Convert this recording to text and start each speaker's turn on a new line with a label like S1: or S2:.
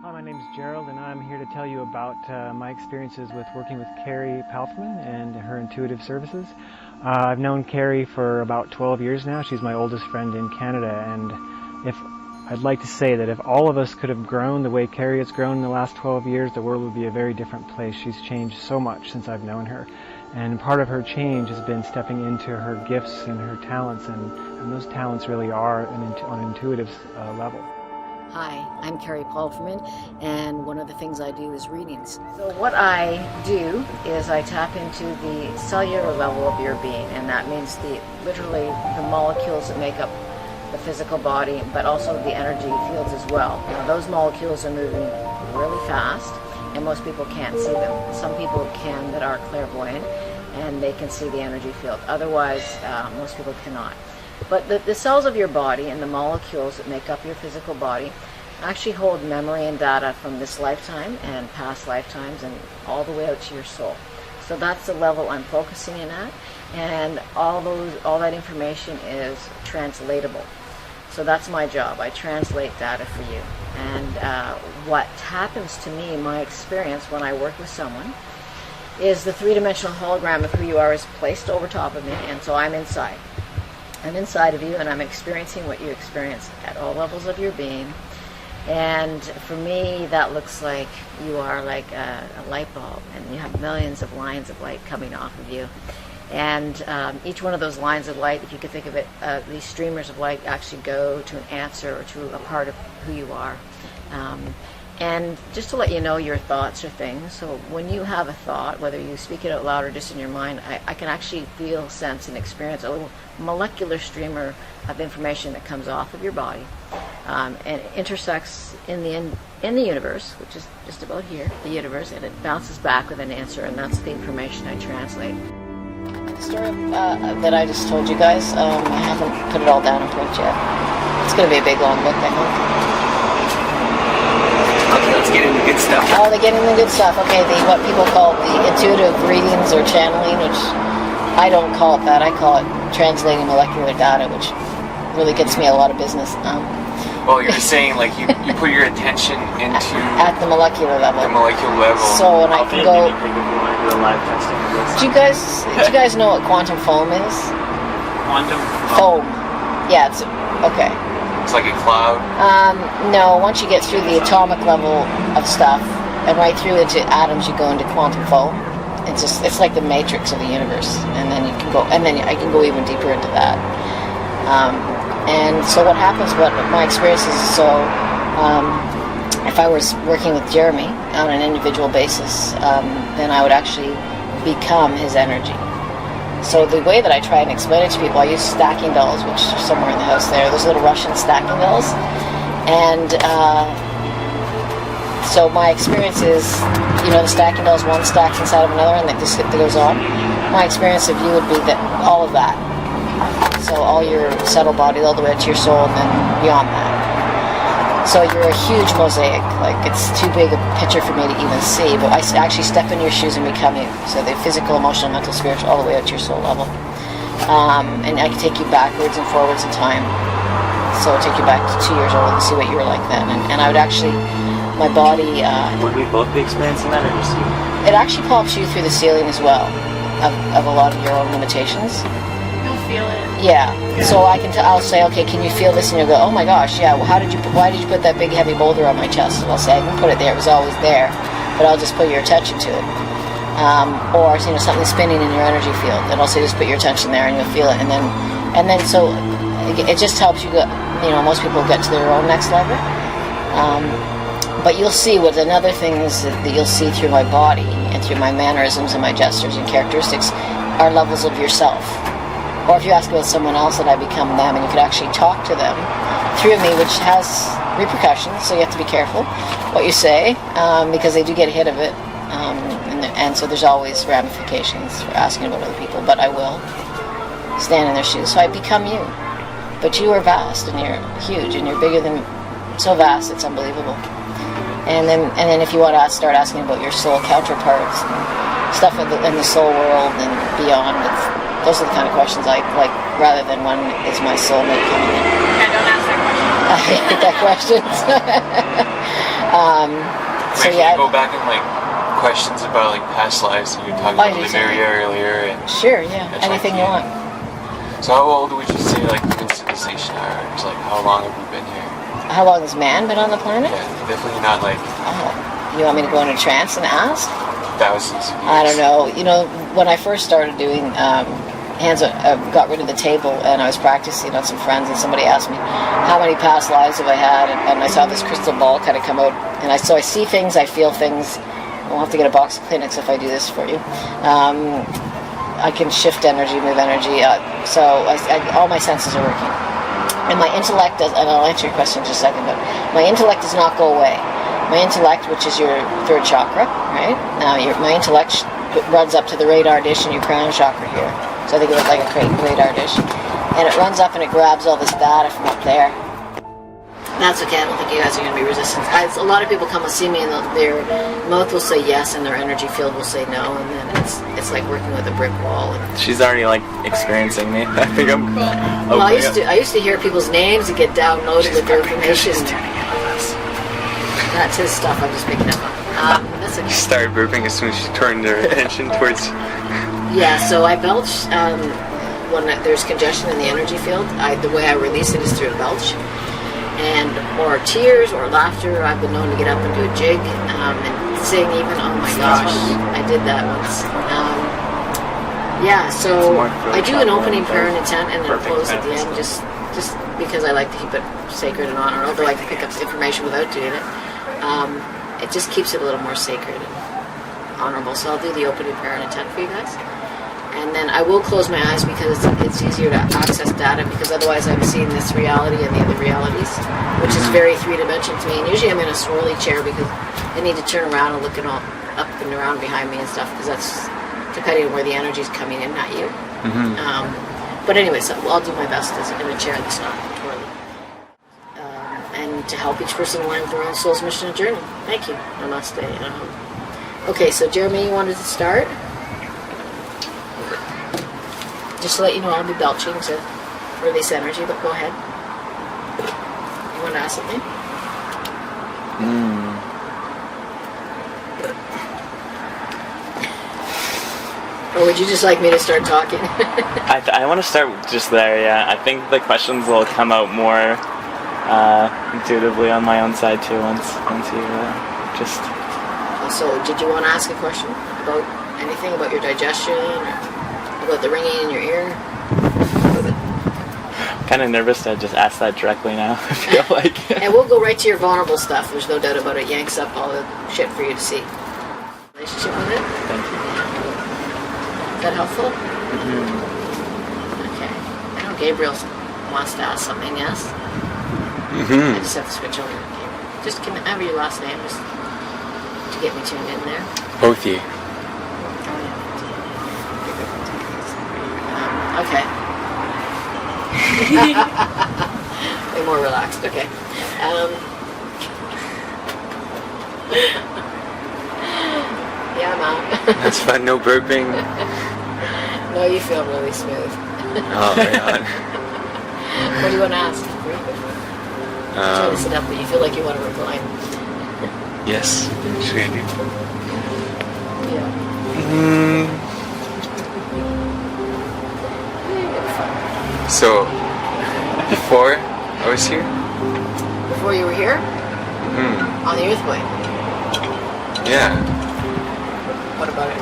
S1: Hi, my name is Gerald, and I'm here to tell you about my experiences with working with Kerry Palframan and her intuitive services. I've known Kerry for about 12 years now. She's my oldest friend in Canada, and I'd like to say that if all of us could have grown the way Kerry has grown in the last 12 years, the world would be a very different place. She's changed so much since I've known her, and part of her change has been stepping into her gifts and her talents, and those talents really are on an intuitive level.
S2: Hi, I'm Kerry Palframan, and one of the things I do is readings. So what I do is I tap into the cellular level of your being, and that means literally the molecules that make up the physical body, but also the energy fields as well. Now, those molecules are moving really fast, and most people can't see them. Some people can that are clairvoyant, and they can see the energy field. Otherwise, most people cannot. But the cells of your body and the molecules that make up your physical body actually hold memory and data from this lifetime and past lifetimes and all the way out to your soul. So that's the level I'm focusing in at, and all that information is translatable. So that's my job. I translate data for you. And what happens to me, my experience when I work with someone, is the three-dimensional hologram of who you are is placed over top of me, and so I'm inside. I'm inside of you, and I'm experiencing what you experience at all levels of your being. And for me, that looks like you are like a light bulb, and you have millions of lines of light coming off of you. And each one of those lines of light, if you could think of it, these streamers of light actually go to an answer or to a part of who you are. And just to let you know your thoughts are things. So when you have a thought, whether you speak it out loud or just in your mind, I can actually feel, sense, and experience a little molecular streamer of information that comes off of your body and intersects in the universe, which is just about here, the universe, and it bounces back with an answer, and that's the information I translate. The story that I just told you guys, I haven't put it all down in print yet. It's going to be a big, long book, I think.
S3: Okay, let's get into good stuff.
S2: Oh, they get into the good stuff. Okay, what people call the intuitive readings or channeling, which I don't call it that. I call it translating molecular data, which really gets me a lot of business.
S3: Well, you're saying like you put your attention into
S2: at the molecular level.
S3: The molecular level.
S2: So, and I can go.
S1: Do a live testing of this.
S2: Do you guys know what quantum foam is?
S1: Quantum
S2: foam. Yeah, it's okay.
S3: It's like a cloud?
S2: No, once you get through the atomic level of stuff and right through into atoms, you go into quantum foam. It's like the matrix of the universe, and then I can go even deeper into that. And so what happens, what my experience is, so if I was working with Jeremy on an individual basis, then I would actually become his energy. So the way that I try and explain it to people, I use stacking dolls, which are somewhere in the house there. Those little Russian stacking dolls. And so my experience is, the stacking dolls, one stacks inside of another, and that just goes on. My experience of you would be that all of that. So all your subtle body, all the way to your soul, and then beyond that. So you're a huge mosaic. Like, it's too big a picture for me to even see, but I actually step in your shoes and become you. So the physical, emotional, mental, spiritual, all the way out to your soul level. And I can take you backwards and forwards in time. So I'll take you back to 2 years old and see what you were like then. And I would actually, my body...
S1: would we both be experiencing that, or just you?
S2: It actually pops you through the ceiling as well, of a lot of your own limitations.
S4: Feel it.
S2: Yeah. So I'll say, okay, can you feel this? And you'll go, oh my gosh, yeah. Well, why did you put that big heavy boulder on my chest? And I'll say, I can put it there. It was always there, but I'll just put your attention to it. Or something spinning in your energy field, and I'll say, just put your attention there, and you'll feel it. And then so it just helps you go. Most people get to their own next level. But you'll see what another thing is that you'll see through my body and through my mannerisms and my gestures and characteristics are levels of yourself. Or if you ask about someone else, that I become them, and you could actually talk to them through me, which has repercussions, so you have to be careful what you say, because they do get a hit of it, and so there's always ramifications for asking about other people, but I will stand in their shoes. So I become you, but you are vast, and you're huge, and you're bigger than, so vast, it's unbelievable. And then if you want to start asking about your soul counterparts and stuff in the soul world and beyond, those are the kind of questions I like, rather than when is my soulmate coming in.
S4: Yeah, don't ask that question.
S2: I hate that question. So
S3: Can
S2: yeah.
S3: you go back and like questions about like past lives that you were talking
S2: Oh,
S3: about
S2: you
S3: Lemuria earlier? And
S2: Sure, yeah.
S3: That's
S2: Anything
S3: right.
S2: you want.
S3: so how old would you say like human civilization are? It's like how long have we been here?
S2: How long has man been on the planet?
S3: Yeah, definitely not like
S2: Oh, you want me to go into trance and ask?
S3: thousands of years.
S2: I don't know. You know, when I first started doing got rid of the table and I was practicing on some friends, and somebody asked me how many past lives have I had, and I saw this crystal ball kind of come out, and I see things, I feel things. I'll have to get a box of Kleenex if I do this for you. I can shift energy, move energy, so all my senses are working. And my intellect does, and I'll answer your question in just a second, but my intellect does not go away. My intellect, which is your third chakra, right? Now, my intellect runs up to the radar dish in your crown chakra here. So I think it was like a radar dish. And it runs up and it grabs all this data from up there. That's okay, I don't think you guys are going to be resistant. A lot of people come and see me and their mouth will say yes and their energy field will say no, and then it's like working with a brick wall.
S4: She's already like experiencing me. I think I'm.
S2: Well, I used to hear people's names and get downloaded with their information. That's his stuff. I'm just picking up on. That's okay.
S4: She started burping as soon as she turned her attention towards.
S2: Yeah, so I belch when there's congestion in the energy field. The way I release it is through a belch. And or tears or laughter. I've been known to get up and do a jig and sing even. Oh my gosh, I did that once. Yeah, so I do an opening prayer and intent and then close at the end, just because I like to keep it sacred and honorable. I like to pick up information without doing it. It just keeps it a little more sacred and honorable. So I'll do the opening prayer and intent for you guys. And then I will close my eyes because it's easier to access data, because otherwise I'm seeing this reality and the other realities, which is very three-dimensional to me. And usually I'm in a swirly chair because I need to turn around and look up and around behind me and stuff, because that's depending on where the energy is coming in, not you. But anyway, so I'll do my best as in a chair that's not twirly. And to help each person align with their own soul's mission and journey. Thank you. Namaste. Okay, so Jeremy, you wanted to start? Just to let you know, I'll be belching to release energy, but go ahead. You want to ask something? Or would you just like me to start talking?
S4: I want to start just there. Yeah, I think the questions will come out more intuitively on my own side too once you just.
S2: So, did you want to ask a question about anything about your digestion or about the ringing in your ear?
S4: Kind of nervous to just ask that directly now. I feel like.
S2: And we'll go right to your vulnerable stuff. There's no doubt about it. Yanks up all the shit for you to see. Relationship with it?
S4: Thank you.
S2: Is that helpful? Okay. I know Gabriel wants to ask something, yes? I just have to switch over. Okay. Just can I have your last name just to get me tuned in there?
S4: Both you.
S2: Okay. Way more relaxed. Okay. Yeah, I'm out.
S4: That's fun. No burping.
S2: No, you feel really smooth.
S4: Oh my god.
S2: What do you want to ask? Try to sit up, but you feel like you want to recline.
S4: Yes. Should I do?
S2: Yeah.
S3: So, before I was here?
S2: Before you were here? On the Earthquake.
S3: Yeah.
S2: What about it?